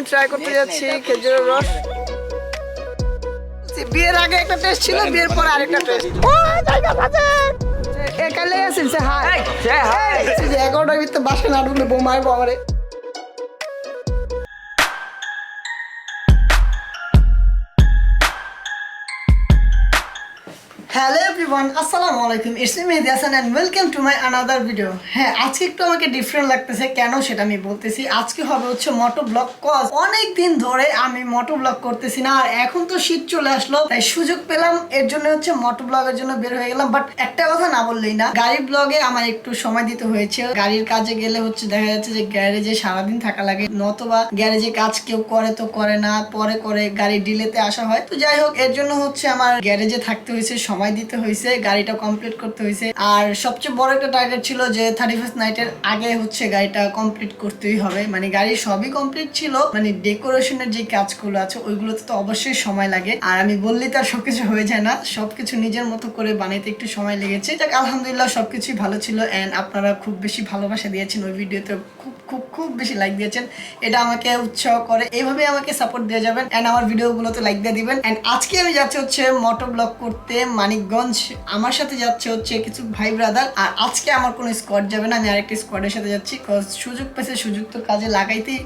আমি ট্রাই করতে যাচ্ছি খেজুরের রস। বিয়ের আগে একটা টেস্ট ছিল, বিয়ের পরে আরেকটা টেস্ট। ও জায়গা আছে একালে আছিস হাই হাই 11টার ভিতরে বাসা না ঢুকলে বউ মারবো আমারে। হ্যালো এভরিওয়ান, আসসালামুয়ালাইকুম। It's me Mehedi Hasan and welcome to my another video. হ্যাঁ, আজকে একটু আমাকে ডিফারেন্ট লাগতেছে, কেন সেটা আমি বলতেছি। আজকে হবে হচ্ছে মোটো ব্লগ। কজ অনেক দিন ধরে আমি মোটো ব্লগ করতেছি না, আর এখন তো শীত চলে আসলো, তাই সুযোগ পেলাম, এর জন্য হচ্ছে মোটো ব্লগের জন্য বের হয়ে গেলাম। বাট একটা কথা না বললেই না, গাড়ির ব্লগে আমার একটু সময় দিতে হয়েছে। গাড়ির কাজে গেলে হচ্ছে দেখা যাচ্ছে যে গ্যারেজে সারাদিন থাকা লাগে, নতবা গ্যারেজে কাজ কেউ করে তো করে না, পরে করে গাড়ি ডিলেতে আসা হয়। তো যাই হোক, এর জন্য হচ্ছে আমার গ্যারেজে থাকতে হয়েছে, সময় দিতে হয়েছে, গাড়িটা কমপ্লিট করতে হয়েছে। আর সবচেয়ে বড় একটা টার্গেট ছিল যে 31st নাইটের আগে হচ্ছে গাড়িটা কমপ্লিট করতেই হবে। মানে গাড়ির সবই কমপ্লিট ছিল, মানে ডেকোরেশনের যে কাজগুলো আছে ওইগুলোতে তো অবশ্যই সময় লাগে। আর আমি বললেই তো আর সবকিছু হয়ে যায় না, সবকিছু নিজের মতো করে বানাইতে একটু সময় লেগেছে। যাক, আলহামদুলিল্লাহ সবকিছুই ভালো ছিল। এন্ড আপনারা খুব বেশি ভালোবাসা দিয়েছেন ওই ভিডিওতে, খুব খুব খুব বেশি লাইক দিয়েছেন, এটা আমাকে উৎসাহ করে। এইভাবে আমাকে সাপোর্ট দিয়ে যাবেন এন্ড আমার ভিডিওগুলোতে লাইক দিয়ে দিবেন। এন্ড আজকে আমি যাচ্ছি হচ্ছে মোটো ব্লগ করতে মানিকগঞ্জ। আমার সাথে যাচ্ছে হচ্ছে কিছু ভাই ব্রাদার। আর আজকে আমার কোনো স্কোয়াড যাবে না, আমি আরেকটি স্কোয়াডের সাথে যাচ্ছি। কজ সুযোগ পাইছে, সুযোগ তো কাজে লাগাইতেই,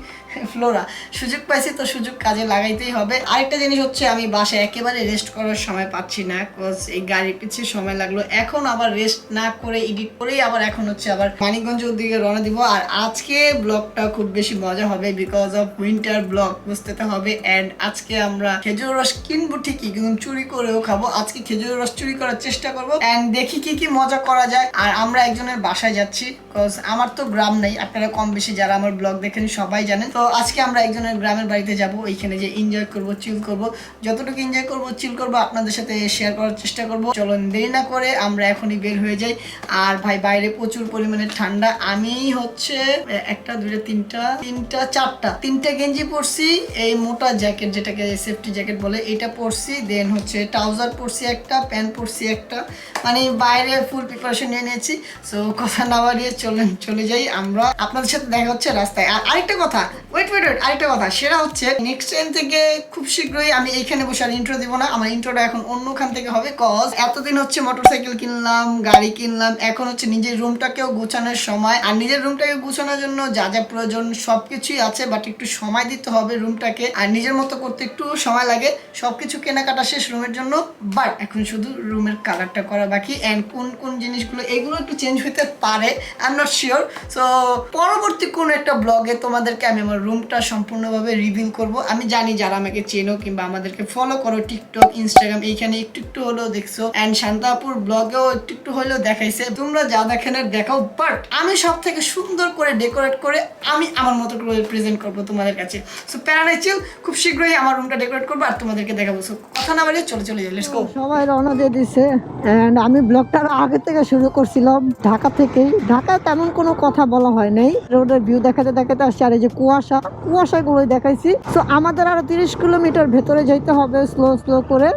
ফ্লোরা সুযোগ পাইছি তো সুযোগ কাজে লাগাইতেই হবে। আরেকটা জিনিস হচ্ছে, আমি বাসায় একেবারে রেস্ট করার সময় পাচ্ছি না, কজ এই গাড়ির পিছিয়ে সময় লাগলো। এখন আবার রেস্ট না করে এডিট করেই আবার এখন হচ্ছে আবার মানিকগঞ্জের দিকে রওনা দিব। আর আজকে ব্লগটা খুব বেশি মজা হবে, বিকজ অফ উইন্টার ব্লগ, বুঝতে তো হবে। এন্ড আজকে আমরা খেজুর রস কিনবো ঠিকই, কিন্তু চুরি করেও খাবো। আজকে খেজুর রস চুরি করার চেষ্টা করবো এন্ড দেখি কি কি মজা করা যায়। আর আমরা একজনের বাসায় যাচ্ছি, কজ আমার তো গ্রাম নেই, আপনারা কম বেশি যারা আমার ব্লগ দেখেন সবাই জানেন। তো আজকে আমরা একজনের গ্রামের বাড়িতে যাব, ওইখানে যে এনজয় করব, চিল করব, যতটুকু এনজয় করব, চিল করব, আপনাদের সাথে শেয়ার করার চেষ্টা করব। চলুন দেরি না করে আমরা এখনই বের হয়ে যাই। আর ভাই বাইরে প্রচুর পরিমাণে ঠান্ডা। আমি হচ্ছে একটা দুইটা তিনটা গেঞ্জি পরছি, এই মোটা জ্যাকেট যেটাকে সেফটি জ্যাকেট বলে এটা পরছি, দেন হচ্ছে ট্রাউজার পরছি একটা, প্যান্ট পরছি একটা, মানে বাইরে ফুল প্রিপারেশন নিয়ে নিয়েছি। সো কথা না বাড়িয়ে চলে যাই আমরা, আপনাদের সাথে দেখা হচ্ছে রাস্তায়। আর আরেকটা কথা, ওয়েট আরেকটা কথা, সেটা হচ্ছে নেক্সট টাইম থেকে খুব শীঘ্রই আমি এইখানে বসে আর ইন্ট্রো দিব না, আমার ইন্ট্রোটা এখন অন্যখান থেকে হবে। কজ এতদিন হচ্ছে মোটরসাইকেল কিনলাম, গাড়ি কিনলাম, এখন হচ্ছে নিজের রুমটাকেও গুছানোর সময়। আর নিজের রুমটাকে গুছানোর জন্য যা যা প্রয়োজন সবকিছুই আছে, বাট একটু সময় দিতে হবে রুমটাকে, আর নিজের মতো করতে একটু সময় লাগে। সবকিছু কেনাকাটা শেষ রুমের জন্য, বাট এখন শুধু রুমের কালারটা করা বাকি। এন্ড কোন কোন জিনিসগুলো এগুলো একটু চেঞ্জ হতে পারে, I am not sure. So পরবর্তী কোন একটা ব্লগে তোমাদেরকে আমি আমার রুমটা সম্পূর্ণভাবে রিভিল করব। আমি জানি যারা আমাকে চেনো কিংবা আমাদেরকে ফলো করো টিকটক, ইনস্টাগ্রাম, এইখানে একটু হলেও দেখছো, এন্ড শান্তাপুর ব্লগেও একটু হলেও দেখাইছে, তোমরা যা দেখেন দেখাও। বাট আমি সব থেকে সুন্দর করে ডেকোরেট করে আমি আমার মতো করে প্রেজেন্ট করবো তোমাদের কাছে। সো প্যারানাই চিল, খুব শীঘ্রই আমার রুমটা ডেকোরেট করবো আর তোমাদেরকে দেখাবো। সো কথা না বাড়িয়ে চলে যাই, লেটস গো। সবাই রওনা দিয়ে দিছে এন্ড আমি ব্লগটা আগে থেকে শুরু করছিলাম ঢাকা থেকেই। ঢাকায় তেমন কোনো কথা বলা হয় নাই, রোডের ভিউ দেখাতে আসছে। আর এই যে কুয়াশাগুলোই দেখাইছি। তো আমাদের আরো 30 কিলোমিটার ভেতরে যাইতে হবে স্লো করে।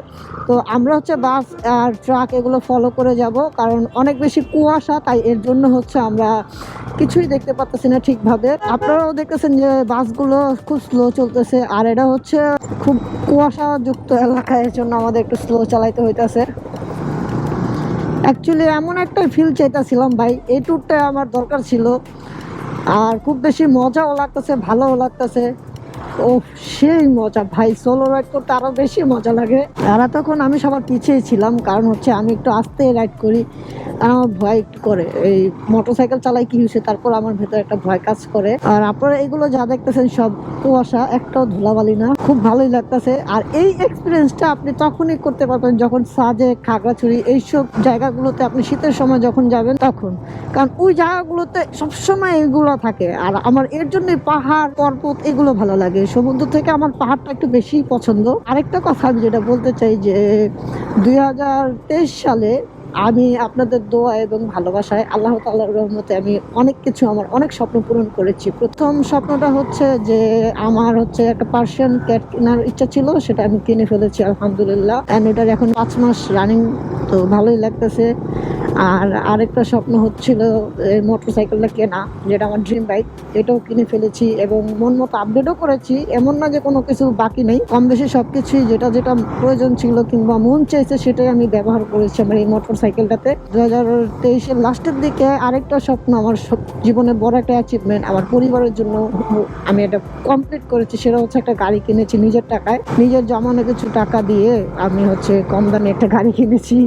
তো আমরা হচ্ছে বাস আর ট্রাক এগুলো ফলো করে যাব, কারণ অনেক বেশি কুয়াশা, তাই এর জন্য হচ্ছে আমরা কিছুই দেখতে পাচ্ছি না ঠিকভাবে। আপনারাও দেখতেছেন যে বাসগুলো খুব স্লো চলতেছে, আর এটা হচ্ছে খুব কুয়াশা যুক্ত এলাকায়, এর জন্য আমাদের একটু স্লো চালাইতে হইতেছে। অ্যাকচুয়ালি এমন একটা ফিল চাইতেছিলাম ভাই, এই ট্যুরটা আমার দরকার ছিল। আর খুব বেশি মজাও লাগতেছে, ভালোও লাগতেছে। ও সেই মজা ভাই, সোলো রাইড করতে আরো বেশি মজা লাগে। আর তখন আমি সবার পিছিয়ে ছিলাম, কারণ হচ্ছে আমি একটু আস্তে রাইড করি, আর আমার ভয় একটু করে। এই মোটরসাইকেল চালাই কি হয়েছে, তারপর আমার ভেতরে একটা ভয় কাজ করে। আর আপনারা এগুলো যা দেখতেছেন সব কুয়াশা, একটাও ধুলাবালি না, খুব ভালোই লাগতেছে। আর এই এক্সপিরিয়েন্সটা আপনি তখনই করতে পারবেন যখন সাজেক, খাগড়াছড়ি এইসব জায়গাগুলোতে আপনি শীতের সময় যখন যাবেন তখন, কারণ ওই জায়গাগুলোতে সবসময় এগুলো থাকে। আর আমার এর জন্যই পাহাড় পর্বত এগুলো ভালো লাগে, সমুদ্র থেকে আমার পাহাড়টা একটু বেশি পছন্দ। আরেকটা কথা আমি যেটা বলতে চাই যে 2023 সালে আমি আপনাদের দোয়া এবং ভালোবাসায়, আল্লাহ তাআলার রহমতে আমি আমার অনেক স্বপ্ন পূরণ করেছি। প্রথম স্বপ্নটা হচ্ছে যে আমার হচ্ছে একটা পার্সিয়ান ক্যাট কেনার ইচ্ছা ছিল, সেটা আমি কিনে ফেলেছি আলহামদুলিল্লাহ। এন্ড এটার এখন 5 মাস রানিং, তো ভালোই লাগতেছে। আর আরেকটা স্বপ্ন হচ্ছিল এই মোটরসাইকেলটা কেনা, যেটা আমার ড্রিম বাইক। এটাও কিনে ফেলেছি এবং মন মতো আপডেটও করেছি। এমন না যে কোনো কিছু বাকি নেই, কম বেশি সবকিছুই যেটা যেটা প্রয়োজন ছিল কিংবা মন চাইছে সেটাই আমি ব্যবহার করেছি আমার এই মোটরসাইকেলটাতে। 2023-এর লাস্টের দিকে আরেকটা স্বপ্ন, আমার জীবনে বড় একটা অ্যাচিভমেন্ট, আমার পরিবারের জন্য আমি এটা কমপ্লিট করেছি। সেটা হচ্ছে একটা গাড়ি কিনেছি নিজের টাকায়, নিজের জমানো কিছু টাকা দিয়ে আমি কম দামে একটা গাড়ি কিনেছি।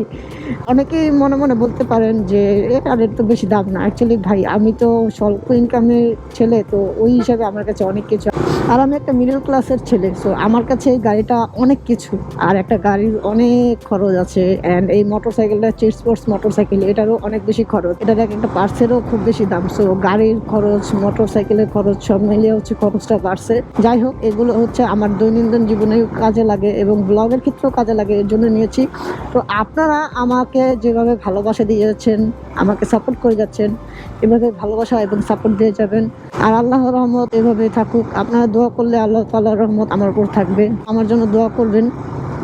অনেকেই মনে মনে বলতে পারেন যে এটার তো বেশি দাম না। অ্যাকচুয়ালি ভাই, আমি তো স্বল্প ইনকামের ছেলে, তো ওই হিসাবে আমার কাছে অনেক কিছু। আর আমি একটা মিডল ক্লাসের ছেলে, সো আমার কাছে এই গাড়িটা অনেক কিছু। আর একটা গাড়ির অনেক খরচ আছে, অ্যান্ড এই মোটরসাইকেলটা স্পোর্টস মোটরসাইকেল, এটারও অনেক বেশি খরচ। এটার একটা পার্টসেরও খুব বেশি দাম। সো গাড়ির খরচ, মোটরসাইকেলের খরচ সব মিলিয়ে খরচটা বাড়ছে। যাই হোক, এগুলো আমার দৈনন্দিন জীবনেও কাজে লাগে এবং ব্লগের ক্ষেত্রেও কাজে লাগে, এর জন্য নিয়েছি। তো আপনারা আমাকে যেভাবে ভালোবাসা দিয়ে যাচ্ছেন, আমাকে সাপোর্ট করে যাচ্ছেন, এভাবে ভালোবাসা এবং সাপোর্ট দিয়ে যাবেন। আর আল্লাহর রহমত এভাবে থাকুক। আপনারা দোয়া করলে আল্লাহ তাআলার রহমত আমার উপর থাকবে। আমার জন্য দোয়া করবেন।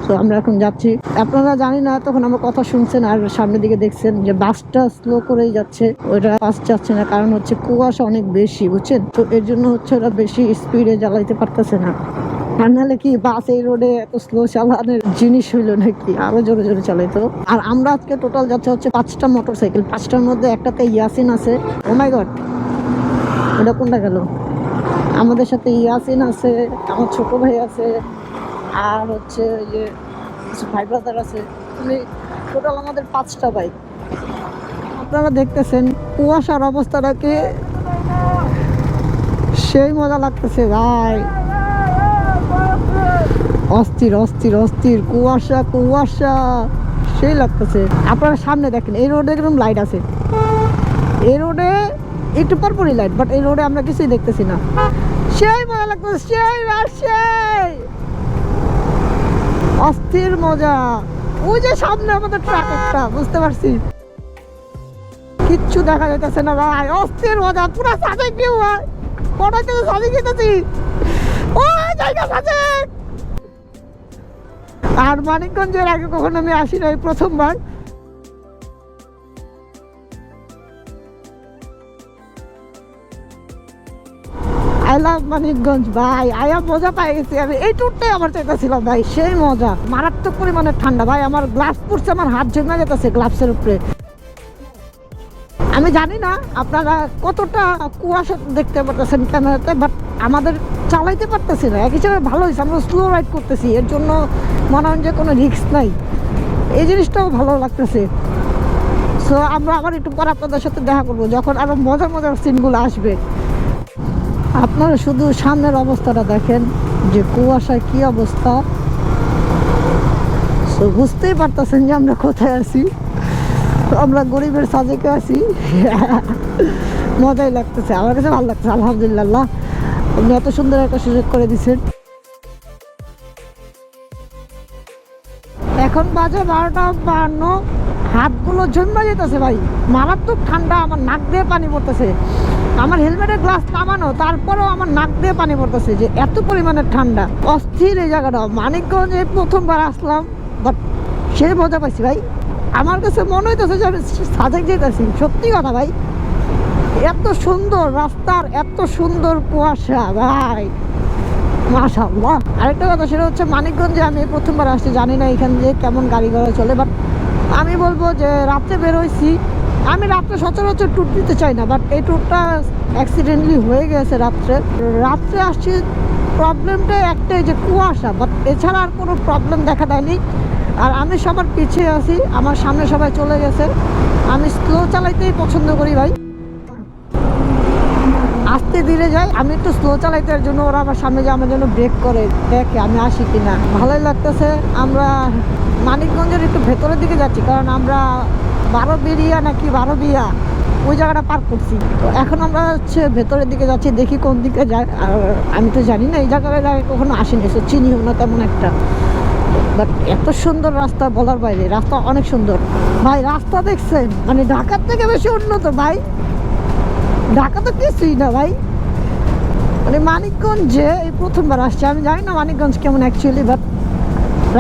তো আমরা এখন যাচ্ছি। আপনারা জানি না তখন আমার কথা শুনছেন আর সামনের দিকে দেখছেন যে বাসটা স্লো করেই যাচ্ছে, ওইটা ফাস্ট যাচ্ছে না, কারণ কুয়াশা অনেক বেশি, বুঝছেন? তো এর জন্য ওরা বেশি স্পিডে চালাইতে পারতেছে না। আর নাহলে কি বাস এই রোডে এত স্লো চালানোর জিনিস হইলো নাকি, আরো জোরে জোরে চালাইতো। আর আমরা আজকে টোটাল যাচ্ছে 5টা মোটরসাইকেল। 5টার মধ্যে একটাতে ইয়াসিন আছে। ও মাই গড, ওটা কোনটা গেল? আমাদের সাথে ইয়াসিন আছে, আমার ছোট ভাই আছে, আর যে কিছু ভাই ব্রাদার আছে। টোটাল আমাদের 5টা বাইক। আপনারা দেখতেছেন কুয়াশার অবস্থাটাকে, সেই মজা লাগতেছে ভাই। অস্থির অস্থির অস্থির কুয়াশা কুয়াশা, সেই লাগতেছে। আপনারা সামনে দেখেন, এই রোডে এরকম লাইট আছে, এই রোডে একটু পরপরই লাইট, বাট এই রোডে আমরা কিছুই দেখতেছি না। সেই মজা লাগতেছে, সেই আর সেই অস্থির মজা। ওই যে সামনে আমাদের ট্রাক একটা, বুঝতে পারছি, কিচ্ছু দেখা যাইতেছে না ভাই। অস্থির মজা, পুরো সাজে কেউ পড়াইতে সাজে খেতেছি। ও জায়গা সাজে। আর মানিকগঞ্জের আগে কখনো আমি আসি নাই, প্রথমবার। আই লাভ মানিকগঞ্জ ভাই, আয়া মজা পাই গেছি আমি। এই ট্যুরটাই আমার চাইতেছিলাম ভাই, সেই মজা। মারাত্মক পরিমাণে ঠান্ডা ভাই, আমার গ্লাভস পরছে, আমার হাত জমে যেতেছে গ্লাভসের উপরে। আমি জানি না আপনারা কতটা কুয়াশা দেখতে পারতেছেন ক্যামেরাতে, বাট আমাদের চালাইতে পারতেছি না। এক হিসাবে ভালো হয়েছে, আমরা স্লো রাইড করতেছি, এর জন্য মনে হয় যে কোনো রিস্ক নাই। এই জিনিসটাও ভালো লাগতেছে। সো আমরা আবার একটু পর আপনাদের সাথে দেখা করবো, যখন আরো মজার মজার সিনগুলো আসবে। আপনারা শুধু সামনের অবস্থাটা দেখেন যে কুয়াশায় কি অবস্থা। সো বুঝতেই পারতেছেন যে আমরা কোথায় আছি। আমরা গরিবের সাজেকে আছি। মজাই লাগতেছে, আমার কাছে ভালো লাগতেছে। আলহামদুলিল্লাহ, আপনি এত সুন্দর একটা সুযোগ করে দিচ্ছেন। এখন বাজে 12:52, হাতগুলো জমে যেতেছে ভাই, মারাত্মক ঠান্ডা। আমার নাক দিয়ে পানি পড়তেছে। আমার হেলমেটের গ্লাস নামানো, তারপরেও আমার নাক দিয়ে পানি পড়তেছে, যে এত পরিমাণে ঠান্ডা। অস্থির এই জায়গাটা। মানিকগঞ্জে প্রথমবার আসলাম, বাট সে মজা পাইছি ভাই। আমার কাছে মনে হইতেছে যে আমি সাজেক যেতেছি, সত্যি কথা ভাই। এত সুন্দর রাস্তার, এত সুন্দর কুয়াশা ভাই, মাশাআল্লাহ। আরেকটা কথা, সেটা হচ্ছে মানিকগঞ্জে আমি প্রথমবার আসছি, জানি না এখান দিয়ে কেমন গাড়ি ঘোড়া চলে, বাট আমি বলবো যে রাত্রে বের হয়েছি। আমি রাত্রে সচরাচর ট্যুর দিতে চাই না, বাট এই ট্যুরটা অ্যাক্সিডেন্টলি হয়ে গেছে রাত্রে। রাত্রে আসছি, প্রবলেমটা একটাই যে কুয়াশা, বাট এছাড়া আর কোনো প্রবলেম দেখা দেয়নি। আর আমি সবার পিছিয়ে আছি, আমার সামনে সবাই চলে গেছে। আমি স্লো চালাইতেই পছন্দ করি ভাই, আস্তে ধীরে যাই। আমি একটু স্লো চালাইতে, এর জন্য ওরা আমার সামনে যে আমার জন্য ব্রেক করে দেখে আমি আসি কিনা। ভালোই লাগতেছে। আমরা মানিকগঞ্জের একটু ভেতরের দিকে যাচ্ছি, কারণ আমরা 12 নাকি 12 ওই জায়গাটা পার করছি। তো এখন আমরা ভেতরের দিকে যাচ্ছি, দেখি কোন দিকে যায়। আর আমি তো জানি না, এই জায়গায় কখনো আসিনি, তো চিনিও না তেমন একটা। বাট এত সুন্দর রাস্তা বলার বাইরে, রাস্তা অনেক সুন্দর ভাই। রাস্তা দেখছেন, মানে ঢাকার থেকে বেশি উন্নত ভাই। ঢাকা তো কিছুই না ভাই, মানে মানিকগঞ্জে এই প্রথমবার আসছে। আমি জানি না মানিকগঞ্জ কেমন অ্যাকচুয়ালি, বাট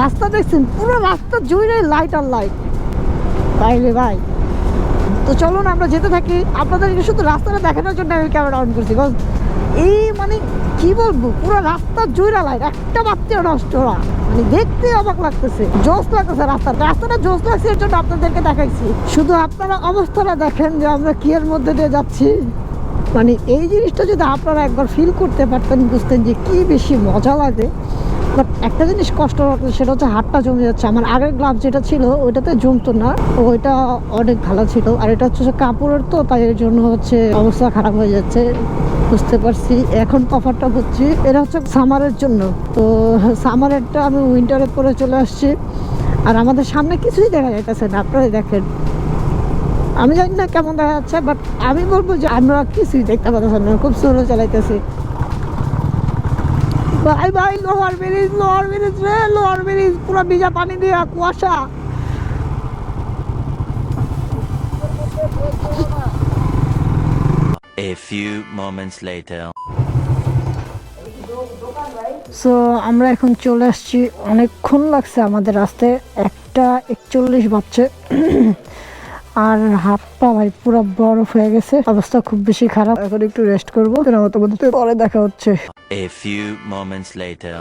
রাস্তা দেখছেন, পুরো রাস্তা জুড়ে লাইট আর লাইট। তাইলে ভাই তো চলুন আমরা যেতে থাকি। আপনাদেরকে শুধু রাস্তাটা দেখানোর জন্য আমি ক্যামেরা অন করছি। এই মানে কি বলবো, পুরো রাস্তা জুড়ে লাইট, একটা বাচ্চা নষ্ট না, মানে দেখতে অবাক লাগতেছে, জোস লাগতেছে। রাস্তাটা জোস লাগছে, এর জন্য আপনাদেরকে দেখাইছি। শুধু আপনারা অবস্থাটা দেখেন যে আমরা কি এর মধ্যে দিয়ে যাচ্ছি। মানে এই জিনিসটা যদি আপনারা একবার ফিল করতে পারতেন, বুঝতেন যে কি বেশি মজা লাগে। বাট একটা জিনিস কষ্ট লাগতো, সেটা হচ্ছে হাতটা জমে যাচ্ছে। আমার আগের গ্লাভ যেটা ছিল ওইটাতে জমতো না, ওইটা অনেক ভালো ছিল। আর এটা হচ্ছে কাপড়ের, তো তাই এর জন্য হচ্ছে অবস্থা খারাপ হয়ে যাচ্ছে। বুঝতে পারছি, এখন তফাৎটা বুঝছি। এটা হচ্ছে সামারের জন্য। তো সামারেরটা আমি উইন্টারে পরে চলে আসছি। আর আমাদের সামনে কিছুই দেখা যাইতেছে না, আপনারা দেখেন। আমি জানি না কেমন দেখা যাচ্ছে, বাট আমি বলবো যে আমরা কিছুই দেখতে পাচ্ছি না, খুব স্লো চালাইতেছি। ভাই ভাই, লোয়ার ব্রিজ রে, লোয়ার ব্রিজ পুরো ভিজা পানি দিয়ে কুয়াশা। A few moments later. So আমরা এখন চলে আসছি, অনেকক্ষণ লাগছে আমাদের রাস্তায়, 1:41 বাজছে। আর হাত পা ভাই পুরো বরফ হয়ে গেছে, অবস্থা খুব বেশি খারাপ। এখন একটু রেস্ট করবো, পরে দেখা হচ্ছে। A few moments later.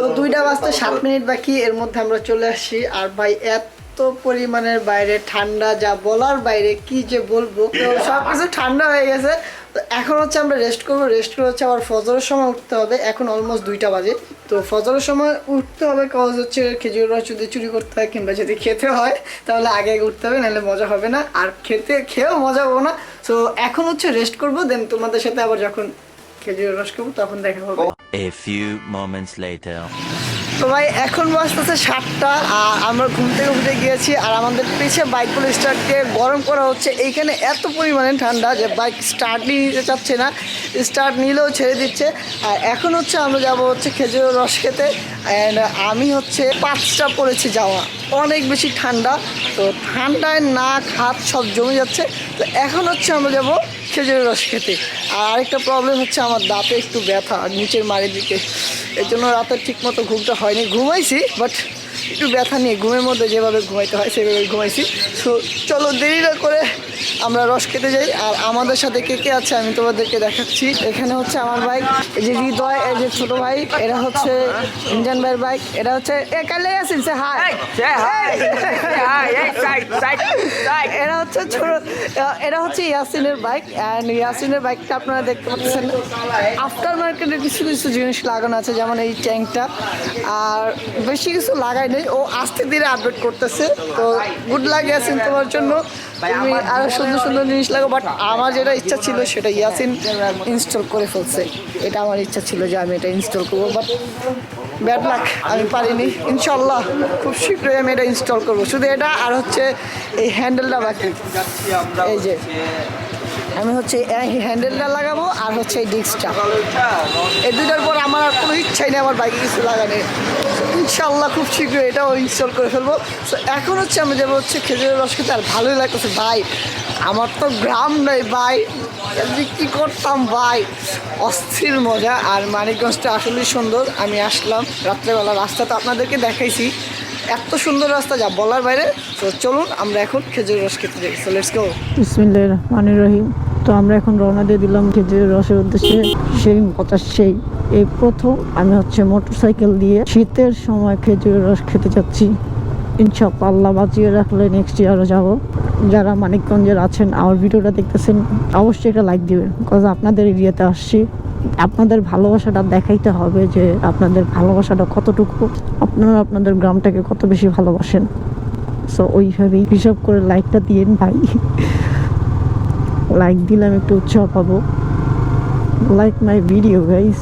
তো 2:07 বাকি, এর মধ্যে আমরা চলে আসছি। আর ভাই এত পরিমাণের বাইরে ঠান্ডা, যা বলার বাইরে, কি যে বলবো। তো সবকিছু ঠান্ডা হয়ে গেছে। তো এখন হচ্ছে আমরা রেস্ট করবো, রেস্ট করে হচ্ছে আবার ফজরের সময় উঠতে হবে। এখন অলমোস্ট 2টা বাজে। তো ফজরের সময় উঠতে হবে, কজ হচ্ছে খেজুর রস যদি চুরি করতে হয় কিংবা যদি খেতে হয় তাহলে আগে আগে উঠতে হবে, নাহলে মজা হবে না। আর খেয়েও মজা পাবো না। সো এখন হচ্ছে রেস্ট করবো, দেন তোমাদের সাথে আবার যখন খেজুর রস খাবো তখন দেখা হবে। A few moments later. তো ভাই এখন বাজতেছে 7টা, আর আমরা ঘুম থেকে উঠে গিয়েছি। আর আমাদের পিছিয়ে বাইকগুলো স্টার্টকে গরম করা হচ্ছে। এইখানে এত পরিমাণে ঠান্ডা যে বাইক স্টার্টই নিতে চাচ্ছে না, স্টার্ট নিলেও ছেড়ে দিচ্ছে। আর এখন হচ্ছে আমরা যাবো হচ্ছে খেজুরের রস খেতে। অ্যান্ড আমি হচ্ছে 5টা পড়েছি যাওয়া, অনেক বেশি ঠান্ডা। তো ঠান্ডায় নাক হাত সব জমে যাচ্ছে। তো এখন হচ্ছে আমরা যাবো খেজুরের রস খেতে। আর আরেকটা প্রবলেম হচ্ছে আমার দাঁতে একটু ব্যথা নিচের মাড়ির দিকে, এর জন্য রাতে ঠিক মতো ঘুমটা হয়নি। ঘুমাইছি বাট একটু ব্যথা নিয়ে, ঘুমের মধ্যে যেভাবে ঘুমাইতে হয় সেভাবে ঘুমাইছি। সো চলো দেরি না করে আমরা রস খেতে যাই। আর আমাদের সাথে কে কে আছে আমি তোমাদেরকে দেখাচ্ছি। এখানে হচ্ছে আমার বাইক, এই যে হৃদয়, এই যে ছোট ভাই, এরা হচ্ছে ইন্ডিয়ান ভাইয়ের বাইক, এটা হচ্ছে কালে আসিন সে হাই, এরা হচ্ছে ছোট, এরা হচ্ছে ইয়াসিনের বাইক। অ্যান্ড ইয়াসিনের বাইকটা আপনারা দেখতে পাচ্ছেন আফটার মার্কেটের কিছু কিছু জিনিস লাগানো আছে, যেমন এই ট্যাঙ্কটা। আর বেশি কিছু লাগাই নেই, ও আস্তে ধীরে আপডেট করতেছে। তো গুড লাক ইয়াসিন, তোমার জন্য তুমি আরো সুন্দর সুন্দর জিনিস লাগো। বাট আমার যেটা ইচ্ছা ছিল সেটা ইয়াসিন ইনস্টল করে ফেলছে। এটা আমার ইচ্ছা ছিল যে আমি এটা ইনস্টল করবো, বাট ব্যাড লাক, আমি পারিনি। ইনশাল্লাহ খুব শীঘ্রই আমি এটা ইনস্টল করবো। শুধু এটা আর হচ্ছে এই হ্যান্ডেলটা বাকি। এই যে আমি হচ্ছে এই হ্যান্ডেলটা লাগাবো আর হচ্ছে এই ডিস্কটা, এই দুটার পর আমার আর কোনো ইচ্ছাই নেই আমার বাইকে কিছু লাগানোর। ইনশাল্লাহ খুব শীঘ্রই এটাও ইনস্টল করে ফেলবো। সো এখন হচ্ছে আমি যাবো হচ্ছে খেজুরের রস খেতে। আর ভালোই লাগতেছে ভাই, আমার তো গ্রাম নয় ভাই, কি করতাম ভাই, অস্থির মজা। আর মানিকগঞ্জটা আসলেই সুন্দর। আমি আসলাম রাত্রেবেলা, রাস্তা তো আপনাদেরকে দেখাইছি, এত সুন্দর রাস্তা যা বলার বাইরে। তো চলুন আমরা এখন খেজুরের রস খেতে যাই। So let's go. বিসমিল্লাহির রহমানির রহিম। তো আমরা এখন রওনা দিয়ে দিলাম খেজুরের রসের উদ্দেশ্যে। সেই মজা, সেই এই প্রথম আমি হচ্ছে মোটরসাইকেল দিয়ে শীতের সময় খেজুরের রস খেতে যাচ্ছি। ইনশাআল্লাহ আল্লাহ বাঁচিয়ে রাখলে নেক্সট ইয়ারও যাবো। যারা মানিকগঞ্জের আছেন, আমার ভিডিওটা দেখতেছেন, অবশ্যই একটা লাইক দিবেন, বিকজ আপনাদের এরিয়াতে আসছি। আপনাদের ভালোবাসাটা দেখাইতে হবে যে আপনাদের ভালোবাসাটা কতটুকু, আপনারা আপনাদের গ্রামটাকে কত বেশি ভালোবাসেন। সো ওইভাবেই হিসাব করে লাইকটা দিয়েন ভাই। লাইক দিলে আমি একটু উৎসাহ পাবো। Like my video guys.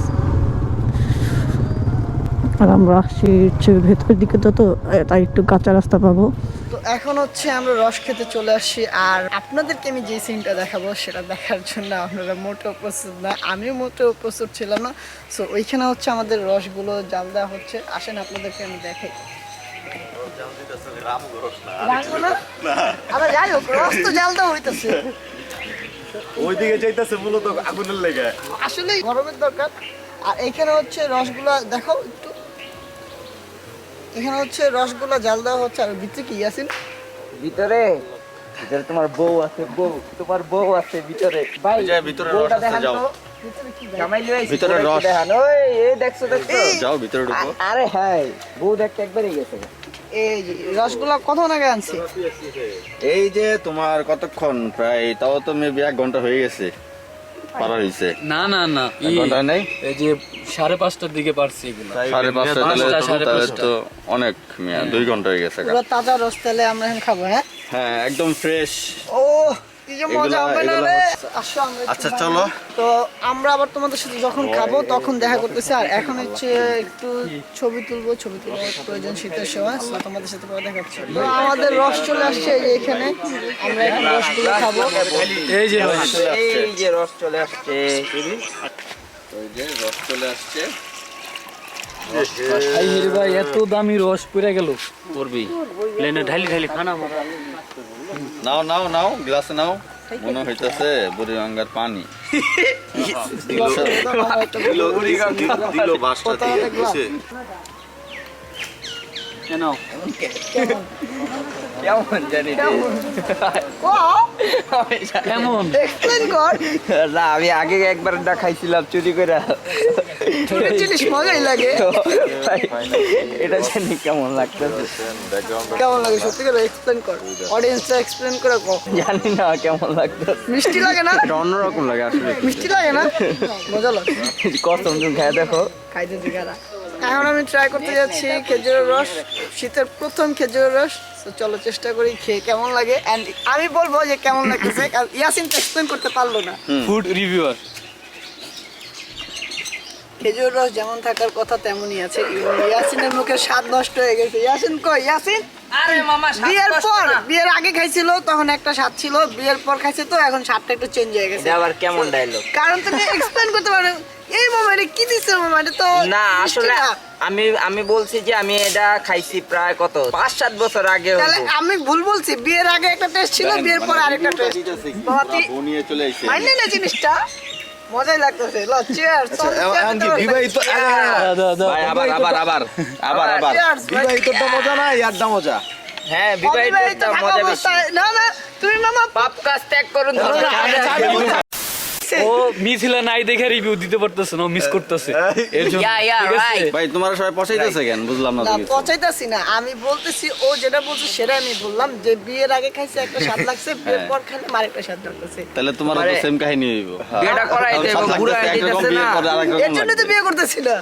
আর আমরা আসছি হচ্ছে ভেতরের দিকে, তো তাই একটু কাঁচা রাস্তা পাবো। তো এখন হচ্ছে আমরা রস খেতে চলে আসছি। আর আপনাদেরকে আমি যে সিনটা দেখাবো সেটা দেখার জন্য আপনারা মোটেও প্রস্তুত না, আমিও মোটেও প্রস্তুত ছিলাম না। সো ওইখানে হচ্ছে আমাদের রসগুলো জাল দেওয়া হচ্ছে। আসেন আপনাদেরকে আমি দেখাই। আরে যাই হোক, রস তো জাল দেওয়া হইতেছে, ওইদিকে যাইতেছে মূলত আগুনের লেগে, আসলে গরমের দরকার। আর এইখানে হচ্ছে রসগুলা দেখো একটু, এখানে হচ্ছে রসগুলা জাল দেওয়া হচ্ছে। আর ভিতরে কি ইয়াসিন? ভিতরে ভিতরে তোমার বউ আছে, তোমার বউ আছে ভিতরে। ভাই ভিতরে বউটা রস আছে, দেখান যাও। তো। জামাই লয়ে আইছি, ভিতরে বউটা একটু রস। দেখান। ওই এই দেখছো যাও ভিতরে ঢুকো। আরে হ্যাঁ, বউ দেখতে একবারই গেছে। এই যে রসগোল্লা কতক্ষণ আগে আনছি? এই যে তোমার কতক্ষণ, প্রায় তাও তো মেবি 1 ঘন্টা হয়ে গেছে পারা হয়েছে। না না না, 1 ঘন্টা নেই, এই যে 5:30টার দিকে পারছি এগুলো। 5:30 তাহলে তো অনেক 2 ঘন্টা হয়ে গেছে। পুরো তাজা রস, তাহলে আমরা এখন খাবো। হ্যাঁ হ্যাঁ একদম ফ্রেশ। ও কি যে মজা হবে না রে। আসো আমরা একটু আচ্ছা বাইরে। চলো। তো আমরা আবার তোমাদের সাথে যখন খাবো তখন দেখা করতেছি। আর এখন হচ্ছে একটু ছবি তুলবো, ছবি তোলার প্রয়োজন শীতের সময়। তো তোমাদের সাথে পরে দেখা হচ্ছে। তো আমাদের রস চলে আসছে এই যে এখানে, আমরা এখন রসগুলো খাবো। এই যে রস, এই যে রস চলে আসছে। ওই যে রস চলে আসছে। এই হিরে ভাই এত দামি রস পড়ে গেল। করবি প্লেনে ঢালি ঢালি খানা মারা। নাও নাও নাও, গ্লাসে নাও। মনে হইতাছে বুড়িগঙ্গার পানি। দিল বাসটা দিয়ে বুঝছে। কেন কেমন জানি রে। কেমন এক্সপ্লেন কর। না, আমি আগে একবার না খাইছিলাম চুরি করে। তোর জিনিস মজাই লাগে। তো ভাই, এটা জানি কেমন লাগতেছে। কেমন লাগে সত্যি করে এক্সপ্লেন কর, অডিয়েন্সটা এক্সপ্লেন করে কর। জানি না কেমন লাগতেছে। মিষ্টি লাগে না? এটা অন্যরকম লাগে আসলে। মিষ্টি লাগে না? মজা লাগে। কসম তুমি খেয়ে দেখো। খাইতে জিগারা। এখন আমি ট্রাই করতে যাচ্ছি খেজুরের রস, শীতের প্রথম খেজুরের রস। তো চলো চেষ্টা করি খেয়ে কেমন লাগে। এন্ড আমি বলবো যে কেমন লাগতেছে, কারণ ইয়াসিন তো এক্সপ্লেন করতে পারলো না। Food reviewer. খেজুর রস যেমন থাকার কথা তেমনই আছে। ইয়াসিনের মুখে স্বাদ নষ্ট হয়ে গেছে। ইয়াসিন কই? ইয়াসিন আরে মামা বিয়ের পর, বিয়ের আগে খাইছিল তখন একটা স্বাদ ছিল, বিয়ের পর খাইছে তো এখন স্বাদটা একটু চেঞ্জ হয়ে গেছে। এটা আবার কেমন ডায়লগ? কারণ তুমি এক্সপ্লেন করতে পারো এই মোমেন্টে কি দিছে। মোমেন্টে তো না মিষ্টি আসলে না। আমি বলছি যে আমি এটা খাইছি প্রায় কত 5-7 বছর আগে। তাহলে আমি ভুল বলছি, বিয়ের আগে একটা টেস্ট ছিল, বিয়ের পর আরেকটা টেস্ট। বাবাতি বনিয়ে চলে আইছে। মাইনে না জিনিসটা, মজাই লাগতেছে। ল চিয়ার্স। ভাই আবার বিবাহিতটা মজা না, ইয়ারটা মজা। হ্যাঁ, বিবাহিত মজা বেশি। না না তুমি মামা পাপ কাজ ত্যাগ করুন। ও মিছিল নাই দেখে রিভিউ দিতে পারতেছে না, মিস করতেছে এর জন্য। ইয়া ঠিক আছে? রাইট। ভাই তোমার সবাই পছাইতেছে কেন বুঝলাম না না তো কিছু। পচাইতাছি না, আমি বলতেছি ও যেটা বলছে সেটা আমি বললাম যে বিয়ের আগে খাইছে একটা স্বাদ লাগছে, বিয়ের পর খাইলে আরেকটা স্বাদ লাগতেছে। তাহলে তোমার তো সেম কাহিনী হইব। বিয়েটা করাই তাহলে দেব, স্বাদ বুড়া লাগতেছে একরকম, দিতেছে বিয়ের না। পরে আরেক রকম এর জন্য তো লাগবে। বিয়ে করতেছি না।